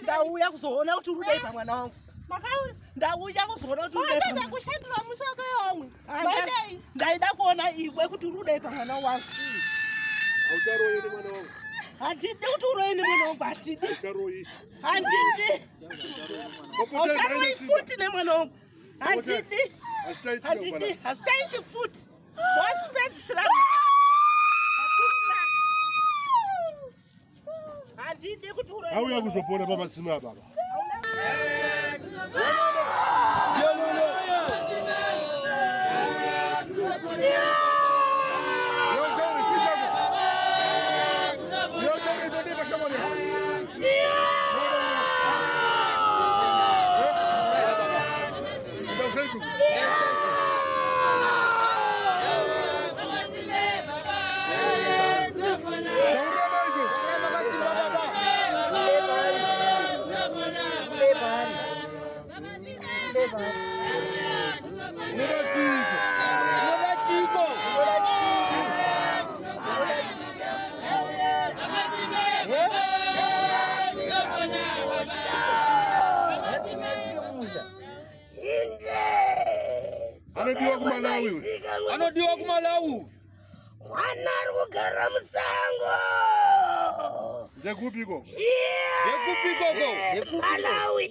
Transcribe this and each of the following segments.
Ndauya kuzoona kuti uri dai pamwana wangu. Ndauya kuzoona kuti uri dai pamwana wangu. Kushandira musoko yomwe. Ndaida kuona iwe kuti uri dai pamwana wangu. Aucharoyi ni mwana wangu. Handidi kuti uroyi ni mwana wangu, handidi. Aucharoyi. Handidi. Aucharoyi futi ni mwana wangu. Handidi. Handidi. Hasitaiti futi. Washipedzisira mhaka. Handidi kuti uroyi. Auya kuzopona pamasimu apa baba. Anodiwa kumalawi. Mwana ari kugara musango. Ndekupiko? Ndekupiko ko? Malawi.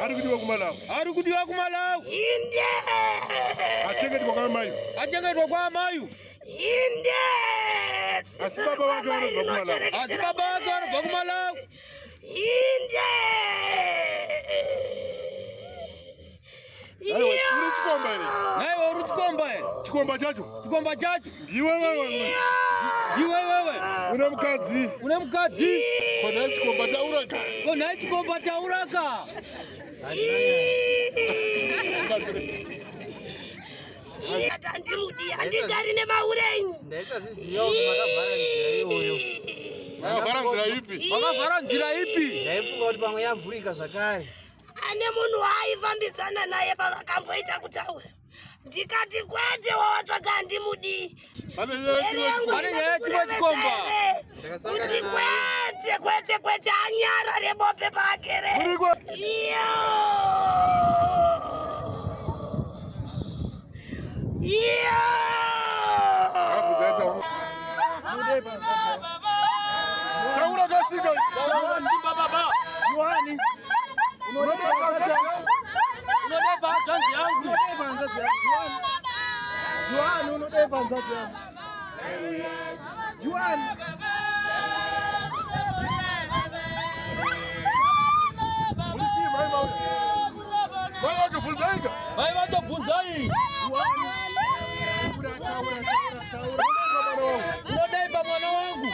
Ari kudiwa kumalawi. Ari kudiwa kumalawi. Inde. Achengetwa kwa mayu. Achengetwa kwa mayu. Inde. Asibaba wake wanobva kumalawi. Asibaba wake wanobva kumalawi. Inde. Uri chikomba ere? Naiwe uri chikomba ere? Chikomba chacho? Chikomba chacho? Ndiwe wewe. Ndiwe wewe. Une mukadzi. Une mukadzi. Kona chikomba tauraka. Kona chikomba tauraka. Atandimudi andigari nemaurenyi. Ndaisa siziyo kuti makavhara nzira iyoyo. Makavhara nzira ipi? Makavhara nzira ipi? Ndaifunga kuti pamwe yavhurika zvakare. Ane munhu aifambidzana naye pavakamboita kutaura. Ndikati kwete wawatsvaga handimudi. Pane nyaya chimwe chikomba. Kuti kwete anyara rebope pake re. Iyo. Taura kasika. Simba baba. Juani. Unodeba tanzi yangu. Juani unodeba nzati yangu. Juani. Vai watobvunzai. Unodeba mwana wangu.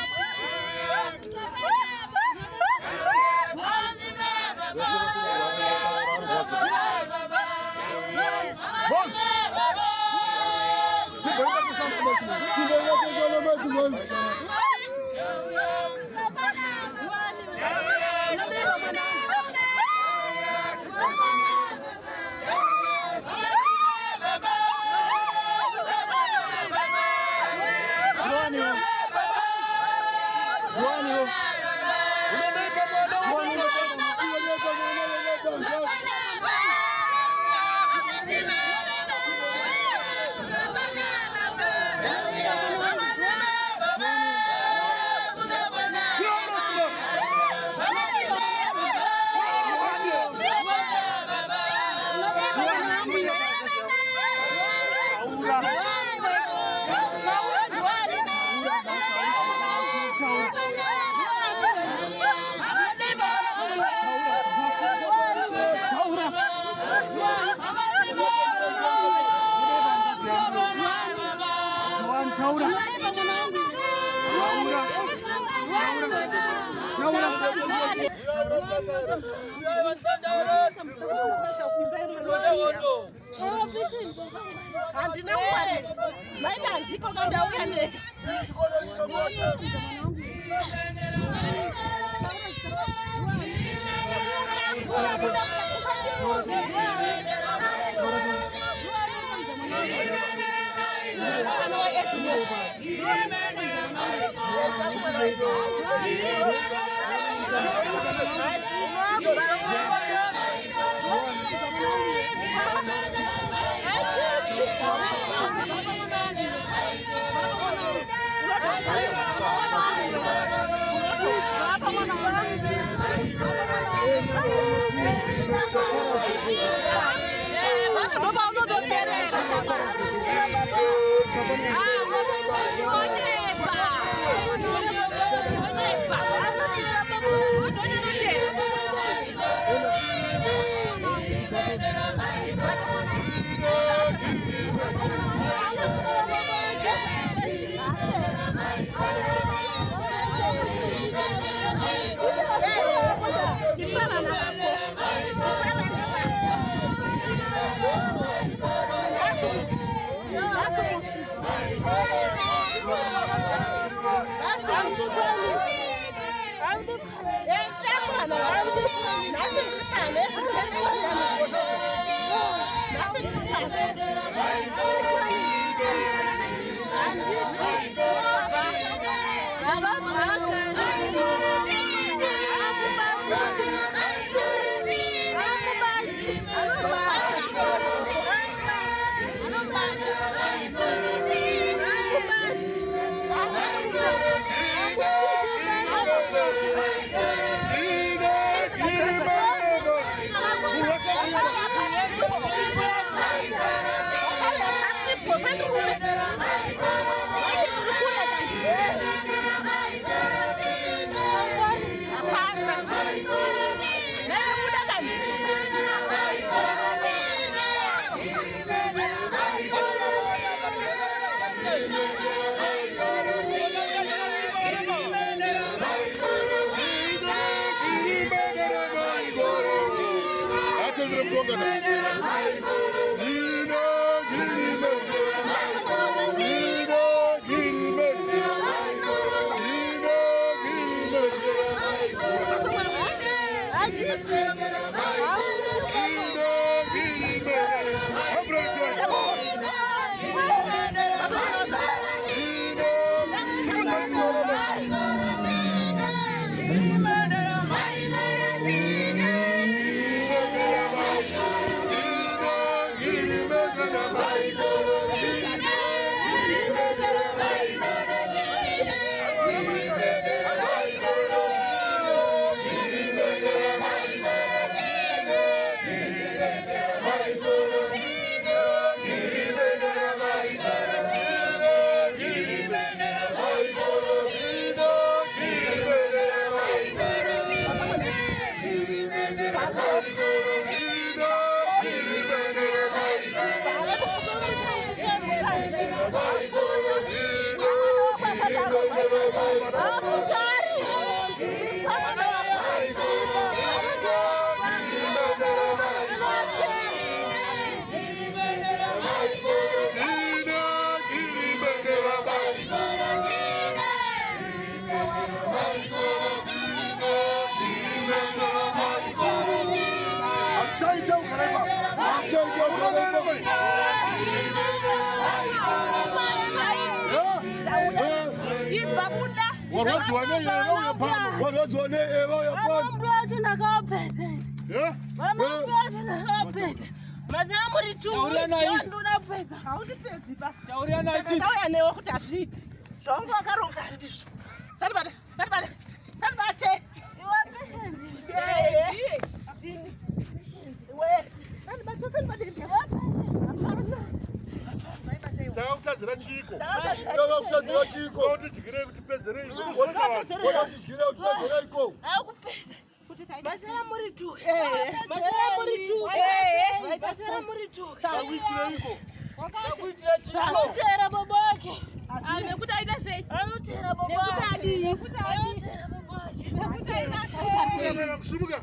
Kusumuka.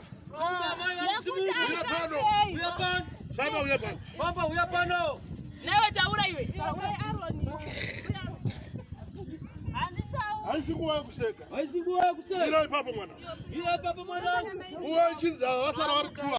Uya pano. Saba uya pano. Papa uya pano. Nawe taura iwe. Haisikuwa kuseka. Haisikuwa kuseka. Ila papa mwana. Ila papa mwana. Uwa chinza wasara wari tuwa.